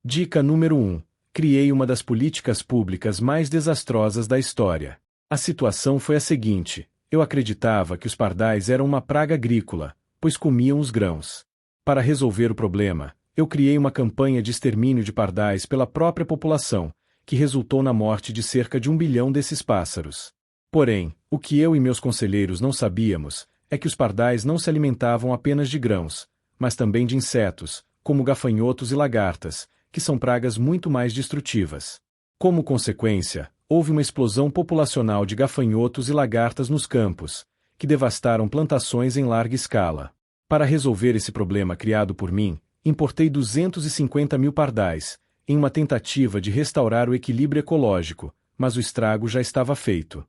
Dica número 1. Criei uma das políticas públicas mais desastrosas da história. A situação foi a seguinte: eu acreditava que os pardais eram uma praga agrícola, pois comiam os grãos. Para resolver o problema, eu criei uma campanha de extermínio de pardais pela própria população, que resultou na morte de cerca de 1 bilhão desses pássaros. Porém, o que eu e meus conselheiros não sabíamos é que os pardais não se alimentavam apenas de grãos, mas também de insetos, como gafanhotos e lagartas, que são pragas muito mais destrutivas. Como consequência, houve uma explosão populacional de gafanhotos e lagartas nos campos, que devastaram plantações em larga escala. Para resolver esse problema criado por mim, importei 250 mil pardais, em uma tentativa de restaurar o equilíbrio ecológico, mas o estrago já estava feito.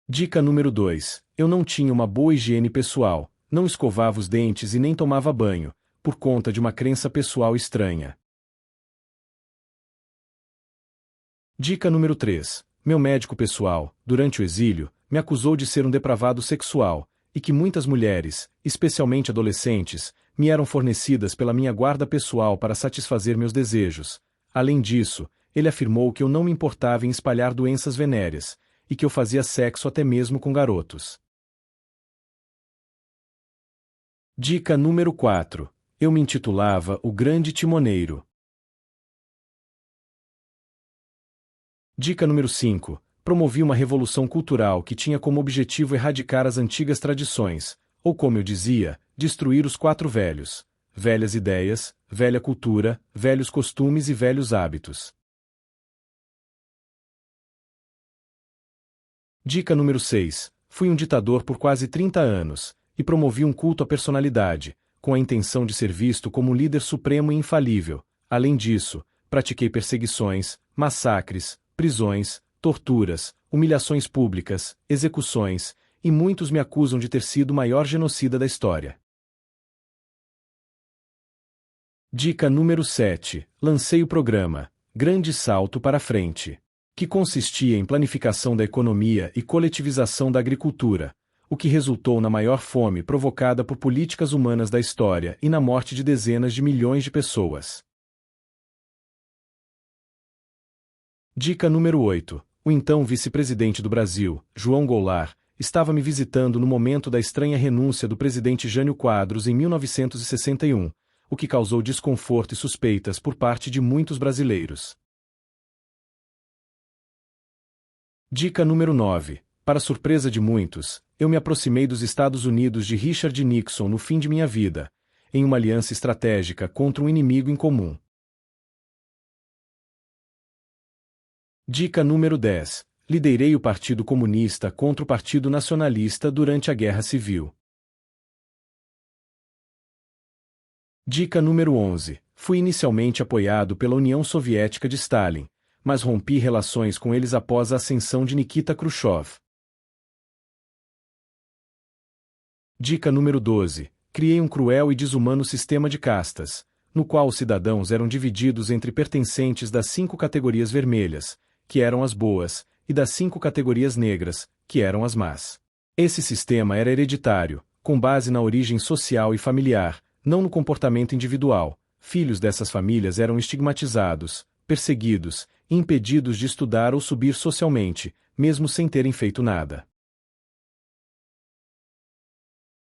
Dica número 2. Eu não tinha uma boa higiene pessoal, não escovava os dentes e nem tomava banho, por conta de uma crença pessoal estranha. Dica número 3. Meu médico pessoal, durante o exílio, me acusou de ser um depravado sexual, e que muitas mulheres, especialmente adolescentes, me eram fornecidas pela minha guarda pessoal para satisfazer meus desejos. Além disso, ele afirmou que eu não me importava em espalhar doenças venéreas, e que eu fazia sexo até mesmo com garotos. Dica número 4. Eu me intitulava o Grande Timoneiro. Dica número 5. Promovi uma revolução cultural que tinha como objetivo erradicar as antigas tradições, ou como eu dizia, destruir os 4 velhos: velhas ideias, velha cultura, velhos costumes e velhos hábitos. Dica número 6. Fui um ditador por quase 30 anos, e promovi um culto à personalidade, com a intenção de ser visto como um líder supremo e infalível. Além disso, pratiquei perseguições, massacres, prisões, torturas, humilhações públicas, execuções, e muitos me acusam de ter sido o maior genocida da história. Dica número 7. Lancei o programa Grande Salto para Frente, que consistia em planificação da economia e coletivização da agricultura, o que resultou na maior fome provocada por políticas humanas da história e na morte de dezenas de milhões de pessoas. Dica número 8. O então vice-presidente do Brasil, João Goulart, estava me visitando no momento da estranha renúncia do presidente Jânio Quadros em 1961, o que causou desconforto e suspeitas por parte de muitos brasileiros. Dica número 9. Para surpresa de muitos, eu me aproximei dos Estados Unidos de Richard Nixon no fim de minha vida, em uma aliança estratégica contra um inimigo em comum. Dica número 10. Liderei o Partido Comunista contra o Partido Nacionalista durante a Guerra Civil. Dica número 11. Fui inicialmente apoiado pela União Soviética de Stalin, mas rompi relações com eles após a ascensão de Nikita Khrushchev. Dica número 12. Criei um cruel e desumano sistema de castas, no qual os cidadãos eram divididos entre pertencentes das 5 categorias vermelhas, que eram as boas, e das 5 categorias negras, que eram as más. Esse sistema era hereditário, com base na origem social e familiar, não no comportamento individual. Filhos dessas famílias eram estigmatizados, perseguidos, e impedidos de estudar ou subir socialmente, mesmo sem terem feito nada.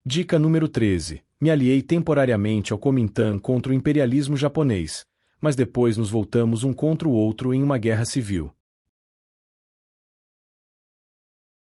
Dica número 13. Me aliei temporariamente ao Kuomintang contra o imperialismo japonês, mas depois nos voltamos um contra o outro em uma guerra civil.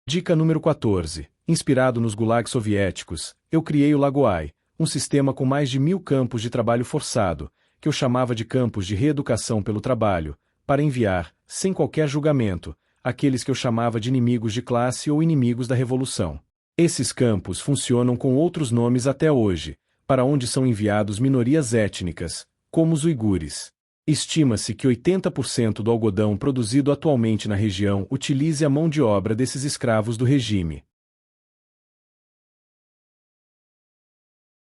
Dica número 14. Inspirado nos gulags soviéticos, eu criei o Lagoai, um sistema com mais de 1000 campos de trabalho forçado, que eu chamava de campos de reeducação pelo trabalho, para enviar, sem qualquer julgamento, aqueles que eu chamava de inimigos de classe ou inimigos da revolução. Esses campos funcionam com outros nomes até hoje, para onde são enviados minorias étnicas, como os uigures. Estima-se que 80% do algodão produzido atualmente na região utilize a mão de obra desses escravos do regime.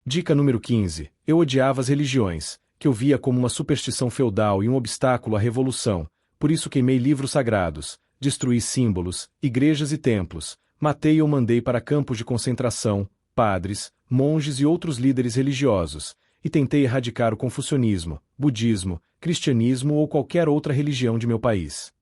Dica número 15. Eu odiava as religiões, que eu via como uma superstição feudal e um obstáculo à revolução, por isso queimei livros sagrados, destruí símbolos, igrejas e templos, matei ou mandei para campos de concentração, padres, monges e outros líderes religiosos, e tentei erradicar o confucionismo, budismo, cristianismo ou qualquer outra religião de meu país.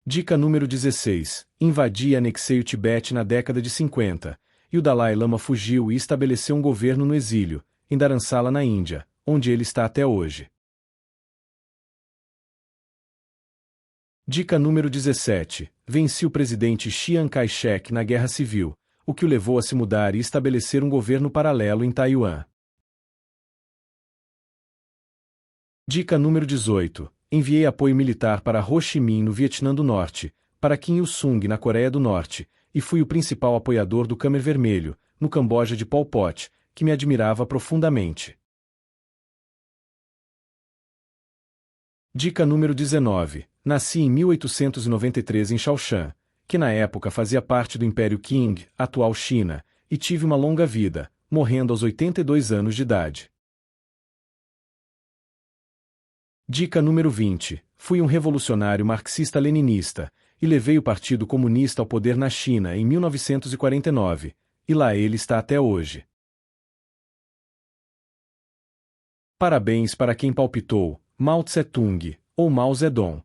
Dica número 16. Invadi e anexei o Tibete na década de 50, e o Dalai Lama fugiu e estabeleceu um governo no exílio, em Dharamsala na Índia, onde ele está até hoje. Dica número 17. Venci o presidente Chiang Kai-shek na Guerra Civil, o que o levou a se mudar e estabelecer um governo paralelo em Taiwan. Dica número 18. Enviei apoio militar para Ho Chi Minh no Vietnã do Norte, para Kim Il-sung na Coreia do Norte, e fui o principal apoiador do Khmer Vermelho, no Camboja de Pol Pot, que me admirava profundamente. Dica número 19. Nasci em 1893 em Shaoshan, que na época fazia parte do Império Qing, atual China, e tive uma longa vida, morrendo aos 82 anos de idade. Dica número 20. Fui um revolucionário marxista-leninista, e levei o Partido Comunista ao poder na China em 1949, e lá ele está até hoje. Parabéns para quem palpitou, Mao Tse-tung, ou Mao Zedong.